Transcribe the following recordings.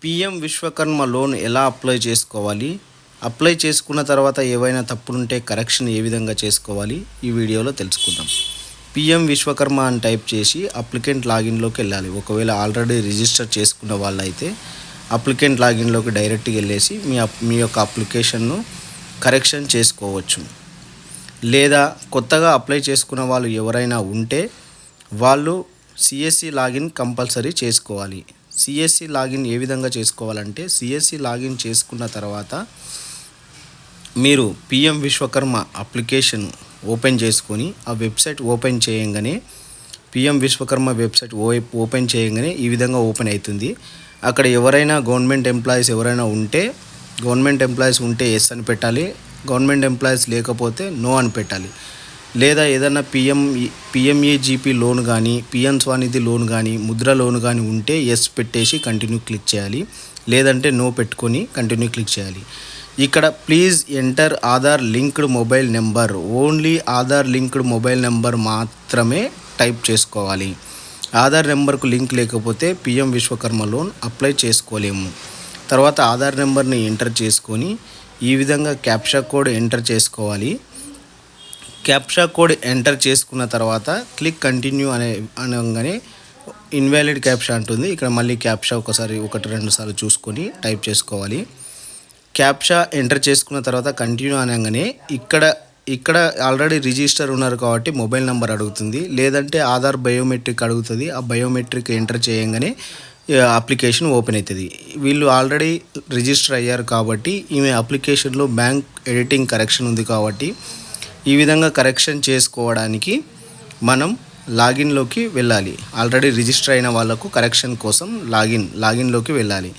PM Vishwakarma loan ఎలా apply చేసుకోవాలి? Apply చేసుకున్న తర్వాత ఏవైనా తప్పులుంటే కరెక్షన్ ఏ విధంగా చేసుకోవాలి? ఈ వీడియోలో తెలుసుకుందాం. పీఎం విశ్వకర్మ అని టైప్ చేసి అప్లికెంట్ లాగిన్లోకి వెళ్ళాలి. ఒకవేళ ఆల్రెడీ రిజిస్టర్ చేసుకున్న వాళ్ళైతే అప్లికెంట్ లాగిన్లోకి డైరెక్ట్గా వెళ్ళేసి మీ యొక్క అప్లికేషన్ను కరెక్షన్ చేసుకోవచ్చు. లేదా కొత్తగా అప్లై చేసుకున్న వాళ్ళు ఎవరైనా ఉంటే వాళ్ళు సిఎస్సి లాగిన్ కంపల్సరీ చేసుకోవాలి. సిఎస్సి లాగిన్ ఏ విధంగా చేసుకోవాలంటే, సిఎస్సి లాగిన్ చేసుకున్న తర్వాత మీరు పిఎం విశ్వకర్మ అప్లికేషన్ ఓపెన్ చేసుకొని ఆ వెబ్సైట్ ఓపెన్ చేయంగానే పిఎం విశ్వకర్మ వెబ్సైట్ ఓపెన్ చేయంగానే ఈ విధంగా ఓపెన్ అవుతుంది. అక్కడ ఎవరైనా గవర్నమెంట్ ఎంప్లాయీస్ ఉంటే ఎస్ అని పెట్టాలి. గవర్నమెంట్ ఎంప్లాయీస్ లేకపోతే నో అని పెట్టాలి. లేదా ఏదైనా పిఎంఏజీపీ లోన్ కానీ, పిఎం స్వానిధి లోన్ కానీ, ముద్ర లోన్ కానీ ఉంటే ఎస్ పెట్టేసి కంటిన్యూ క్లిక్ చేయాలి. లేదంటే నో పెట్టుకొని కంటిన్యూ క్లిక్ చేయాలి. ఇక్కడ please enter Aadhaar linked mobile number, only Aadhaar linked mobile number మాత్రమే టైప్ చేసుకోవాలి. ఆధార్ నెంబర్కు లింక్ లేకపోతే పిఎం విశ్వకర్మ లోన్ అప్లై చేసుకోలేము. తర్వాత ఆధార్ నెంబర్ని ఎంటర్ చేసుకొని ఈ విధంగా క్యాప్చా కోడ్ ఎంటర్ చేసుకోవాలి. క్యాప్చా కోడ్ ఎంటర్ చేసుకున్న తర్వాత క్లిక్ కంటిన్యూ అనగానే ఇన్వాలిడ్ క్యాప్చా అంటుంది. ఇక్కడ మళ్ళీ క్యాప్చా ఒకటి రెండు సార్లు చూసుకొని టైప్ చేసుకోవాలి. క్యాప్చా ఎంటర్ చేసుకున్న తర్వాత కంటిన్యూ అనగానే ఇక్కడ ఆల్రెడీ రిజిస్టర్ ఉన్నారు కాబట్టి మొబైల్ నెంబర్ అడుగుతుంది. లేదంటే ఆధార్ బయోమెట్రిక్ అడుగుతుంది. ఆ బయోమెట్రిక్ ఎంటర్ చేయగానే అప్లికేషన్ ఓపెన్ అవుతుంది. వీళ్ళు ఆల్రెడీ రిజిస్టర్ అయ్యారు కాబట్టి ఈమె అప్లికేషన్లో బ్యాంక్ ఎడిటింగ్ కరెక్షన్ ఉంది కాబట్టి ఈ విధంగా కరెక్షన్ చేసుకోవడానికి మనం లాగిన్లోకి వెళ్ళాలి. ఆల్రెడీ రిజిస్టర్ అయిన వాళ్ళకు కరెక్షన్ కోసం లాగిన్లోకి వెళ్ళాలి.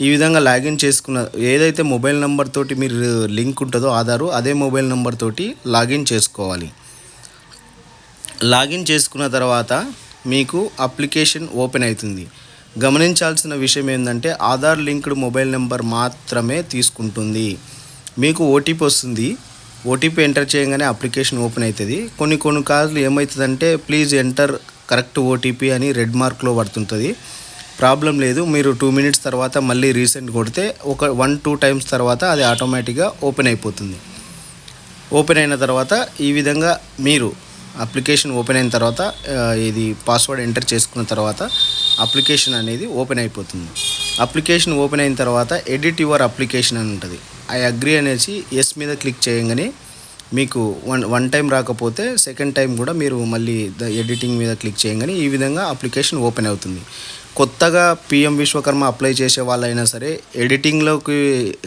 ఈ విధంగా లాగిన్ చేసుకున్న ఏదైతే మొబైల్ నెంబర్ తోటి మీరు లింక్ ఉంటుందో ఆధారు, అదే మొబైల్ నెంబర్ తోటి లాగిన్ చేసుకోవాలి. లాగిన్ చేసుకున్న తర్వాత మీకు అప్లికేషన్ ఓపెన్ అవుతుంది. గమనించాల్సిన విషయం ఏంటంటే ఆధార్ లింక్డ్ మొబైల్ నెంబర్ మాత్రమే తీసుకుంటుంది. మీకు ఓటీపీ వస్తుంది. ఓటీపీ ఎంటర్ చేయగానే అప్లికేషన్ ఓపెన్ అవుతుంది. కొన్ని కాల్లు ఏమవుతుందంటే ప్లీజ్ ఎంటర్ కరెక్ట్ ఓటీపీ అని రెడ్ మార్క్లో పడుతుంటుంది. ప్రాబ్లం లేదు. మీరు 2 minutes తర్వాత మళ్ళీ రీసెంట్ కొడితే 1-2 times తర్వాత అది ఆటోమేటిక్గా ఓపెన్ అయిపోతుంది. ఓపెన్ అయిన తర్వాత ఈ విధంగా మీరు అప్లికేషన్ ఓపెన్ అయిన తర్వాత ఇది పాస్వర్డ్ ఎంటర్ చేసుకున్న తర్వాత అప్లికేషన్ అనేది ఓపెన్ అయిపోతుంది. అప్లికేషన్ ఓపెన్ అయిన తర్వాత ఎడిట్ యువర్ అప్లికేషన్ అని ఉంటుంది. ఐ అగ్రీ అనేసి ఎస్ మీద క్లిక్ చేయగానే మీకు వన్ టైం రాకపోతే సెకండ్ టైం కూడా మీరు మళ్ళీ ఎడిటింగ్ మీద క్లిక్ చేయగానే ఈ విధంగా అప్లికేషన్ ఓపెన్ అవుతుంది. కొత్తగా పిఎం విశ్వకర్మ అప్లై చేసే వాళ్ళైనా సరే, ఎడిటింగ్లోకి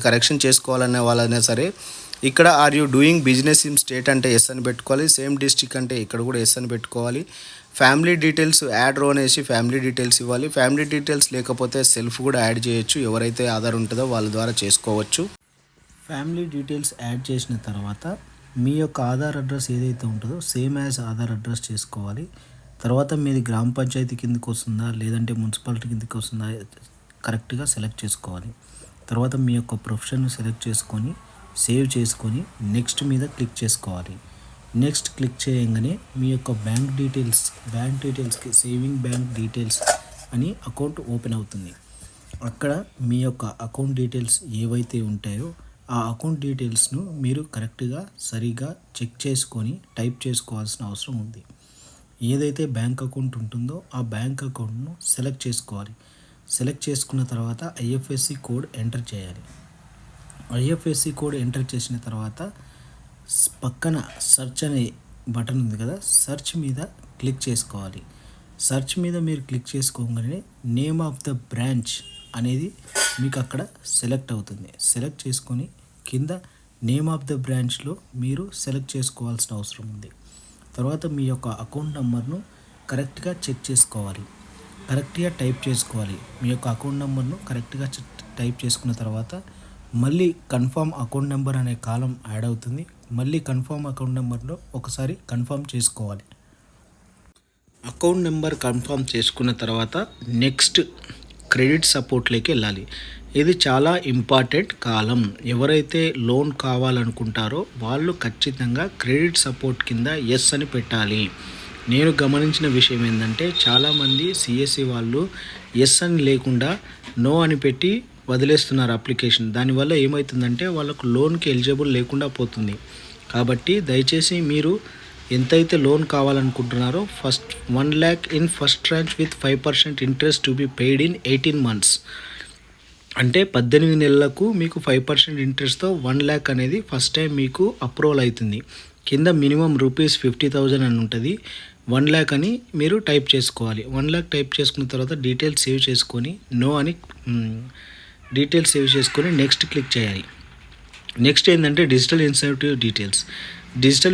కరెక్షన్ చేసుకోవాలనే వాళ్ళైనా సరే, ఇక్కడ are you doing business in state అంటే ఎస్ అని పెట్టుకోవాలి. సేమ్ డిస్ట్రిక్ట్ అంటే ఇక్కడ కూడా ఎస్ అని పెట్టుకోవాలి. ఫ్యామిలీ డీటెయిల్స్ యాడ్ రో అనేసి ఫ్యామిలీ డీటెయిల్స్ ఇవ్వాలి. ఫ్యామిలీ డీటెయిల్స్ లేకపోతే సెల్ఫ్ కూడా యాడ్ చేయొచ్చు. ఎవరైతే ఆధార్ ఉంటుందో వాళ్ళ ద్వారా చేసుకోవచ్చు. ఫ్యామిలీ డీటెయిల్స్ యాడ్ చేసిన తర్వాత మీ యొక్క ఆధార్ అడ్రస్ ఏదైతే ఉంటుందో సేమ్ యాజ్ ఆధార్ అడ్రస్ చేసుకోవాలి. తర్వాత మీది గ్రామ పంచాయతీ కిందకి వస్తుందా లేదంటే మున్సిపాలిటీ కిందకి వస్తుందా కరెక్ట్గా సెలెక్ట్ చేసుకోవాలి. తర్వాత మీ యొక్క ప్రొఫెషన్ సెలెక్ట్ చేసుకొని సేవ్ చేసుకొని నెక్స్ట్ మీద క్లిక్ చేసుకోవాలి. నెక్స్ట్ క్లిక్ చేయగానే మీ యొక్క బ్యాంక్ డీటెయిల్స్కి సేవింగ్ బ్యాంక్ డీటెయిల్స్ అని అకౌంట్ ఓపెన్ అవుతుంది. అక్కడ మీ యొక్క అకౌంట్ డీటెయిల్స్ ఏవైతే ఉంటాయో ఆ అకౌంట్ డీటెయిల్స్ను మీరు కరెక్ట్గా సరిగా చెక్ చేసుకొని టైప్ చేసుకోవాల్సిన అవసరం ఉంది. ఏదైతే బ్యాంక్ అకౌంట్ ఉంటుందో ఆ బ్యాంక్ అకౌంట్ను సెలెక్ట్ చేసుకోవాలి. సెలెక్ట్ చేసుకున్న తర్వాత ఐఎఫ్ఎస్సి కోడ్ ఎంటర్ చేయాలి. ఐఎఫ్ఎస్సి కోడ్ ఎంటర్ చేసిన తర్వాత పక్కన సెర్చ్ అనే బటన్ ఉంది కదా, సెర్చ్ మీద క్లిక్ చేసుకోవాలి. సెర్చ్ మీద మీరు క్లిక్ చేసుకోగానే నేమ్ ఆఫ్ ద బ్రాంచ్ అనేది మీకు అక్కడ సెలెక్ట్ అవుతుంది. సెలెక్ట్ చేసుకొని కింద నేమ్ ఆఫ్ ద బ్రాంచ్లో మీరు సెలెక్ట్ చేసుకోవాల్సిన అవసరం ఉంది. తర్వాత మీ యొక్క అకౌంట్ నెంబర్ను కరెక్ట్గా చెక్ చేసుకోవాలి. కరెక్ట్గా టైప్ చేసుకోవాలి. మీ యొక్క అకౌంట్ నెంబర్ను కరెక్ట్గా టైప్ చేసుకున్న తర్వాత మళ్ళీ కన్ఫర్మ్ అకౌంట్ నెంబర్ అనే కాలం యాడ్ అవుతుంది. మళ్ళీ కన్ఫర్మ్ అకౌంట్ నెంబర్లో ఒకసారి కన్ఫర్మ్ చేసుకోవాలి. అకౌంట్ నెంబర్ కన్ఫర్మ్ చేసుకున్న తర్వాత నెక్స్ట్ క్రెడిట్ సపోర్ట్లోకి వెళ్ళాలి. ఇది చాలా ఇంపార్టెంట్ కాలం. ఎవరైతే లోన్ కావాలనుకుంటారో వాళ్ళు ఖచ్చితంగా క్రెడిట్ సపోర్ట్ కింద ఎస్ అని పెట్టాలి. నేను గమనించిన విషయం ఏంటంటే చాలామంది సిఎస్సి వాళ్ళు ఎస్ అని లేకుండా నో అని పెట్టి వదిలేస్తున్నారు అప్లికేషన్. దానివల్ల ఏమవుతుందంటే వాళ్ళకు లోన్కి ఎలిజిబుల్ లేకుండా పోతుంది. కాబట్టి దయచేసి మీరు ఎంతైతే లోన్ కావాలనుకుంటున్నారో first 1 lakh in first tranche with 5% interest to be paid in 18 months. అంటే 18 నెలలకు మీకు 5% ఇంట్రెస్ట్తో 1 lakh అనేది ఫస్ట్ టైం మీకు అప్రూవల్ అవుతుంది. కింద మినిమం రూపీస్ 50,000 అని ఉంటుంది. 1 lakh అని మీరు టైప్ చేసుకోవాలి. 1 lakh టైప్ చేసుకున్న తర్వాత డీటెయిల్స్ సేవ్ చేసుకొని నో అని డీటెయిల్స్ సేవ్ చేసుకొని నెక్స్ట్ క్లిక్ చేయాలి. నెక్స్ట్ ఏంటంటే డిజిటల్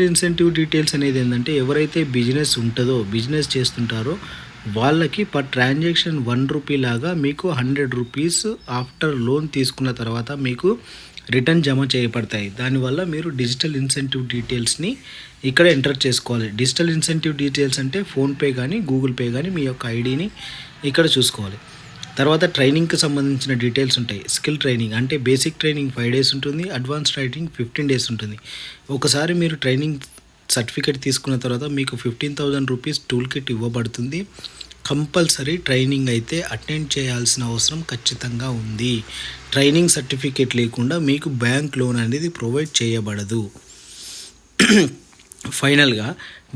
ఇన్సెంటివ్ డీటెయిల్స్ అనేది ఏంటంటే ఎవరైతే బిజినెస్ ఉంటుందో బిజినెస్ చేస్తుంటారో వాళ్ళకి పర్ ట్రాన్సాక్షన్ 1 రూపీ లాగా మీకు 100 రూపీస్ ఆఫ్టర్ లోన్ తీసుకున్న తర్వాత మీకు రిటర్న్ జమ చేయబడతాయి. దానివల్ల మీరు డిజిటల్ ఇన్సెంటివ్ డీటెయిల్స్ని ఇక్కడ ఎంటర్ చేసుకోవాలి. డిజిటల్ ఇన్సెంటివ్ డీటెయిల్స్ అంటే ఫోన్పే కానీ గూగుల్ పే కానీ మీ యొక్క ఐడిని ఇక్కడ చూసుకోవాలి. తర్వాత ట్రైనింగ్కి సంబంధించిన డీటెయిల్స్ ఉంటాయి. స్కిల్ ట్రైనింగ్ అంటే బేసిక్ ట్రైనింగ్ 5 days ఉంటుంది, అడ్వాన్స్ ట్రైనింగ్ 15 days ఉంటుంది. ఒకసారి మీరు ట్రైనింగ్ సర్టిఫికేట్ తీసుకున్న తర్వాత మీకు 15,000 రూపీస్ టూల్ కిట్ ఇవ్వబడుతుంది. కంపల్సరీ ట్రైనింగ్ అయితే అటెండ్ చేయాల్సిన అవసరం ఖచ్చితంగా ఉంది. ట్రైనింగ్ సర్టిఫికేట్ లేకుండా మీకు బ్యాంక్ లోన్ అనేది ప్రొవైడ్ చేయబడదు. ఫైనల్గా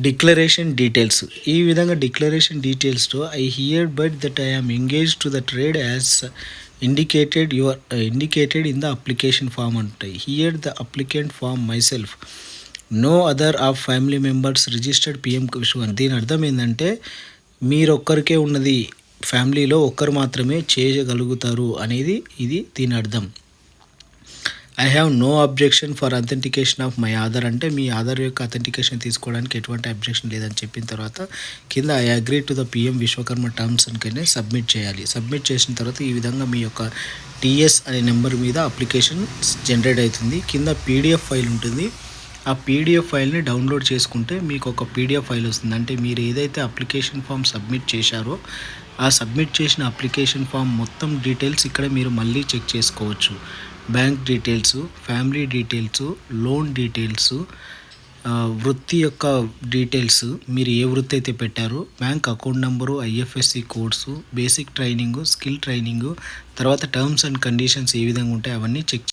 డిక్లరేషన్ డీటెయిల్స్. ఈ విధంగా డిక్లరేషన్ డీటెయిల్స్తో I here but that I am engage to the trade as indicated in the application form ఉంటాయి. Here the applicant form myself, no other of family members registered PM Kisan. దీని అర్థం ఏంటంటే మీరొక్కరికే ఉన్నది, ఫ్యామిలీలో ఒక్కరు మాత్రమే చేయగలుగుతారు అనేది దీని అర్థం. I have no objection for authentication of my Aadhaar అంటే మీ ఆధార్ యొక్క అథెంటికేషన్ తీసుకోవడానికి ఎటువంటి అబ్జెక్షన్ లేదని చెప్పిన తర్వాత కింద I agree to the PM Vishwakarma terms అని సబ్మిట్ చేయాలి. సబ్మిట్ చేసిన తర్వాత ఈ విధంగా మీ యొక్క టీఎస్ అనే నెంబర్ మీద అప్లికేషన్ జనరేట్ అవుతుంది. కింద పీడిఎఫ్ ఫైల్ ఉంటుంది. ఆ పీడిఎఫ్ ఫైల్ని డౌన్లోడ్ చేసుకుంటే మీకు ఒక పీడిఎఫ్ ఫైల్ వస్తుంది. అంటే మీరు ఏదైతే అప్లికేషన్ ఫామ్ సబ్మిట్ చేశారో ఆ సబ్మిట్ చేసిన అప్లికేషన్ ఫామ్ మొత్తం డీటెయిల్స్ ఇక్కడ మీరు మళ్ళీ చెక్ చేసుకోవచ్చు. Bank details, family details, loan details, వృత్తి యొక్క డీటెయిల్స్, మీరు ఏ వృత్తి అయితే పెట్టారో, bank account number, IFSC codes, basic training, skill training, తర్వాత టర్మ్స్ అండ్ కండిషన్స్ ఏ విధంగా ఉంటాయి అవన్నీ చెక్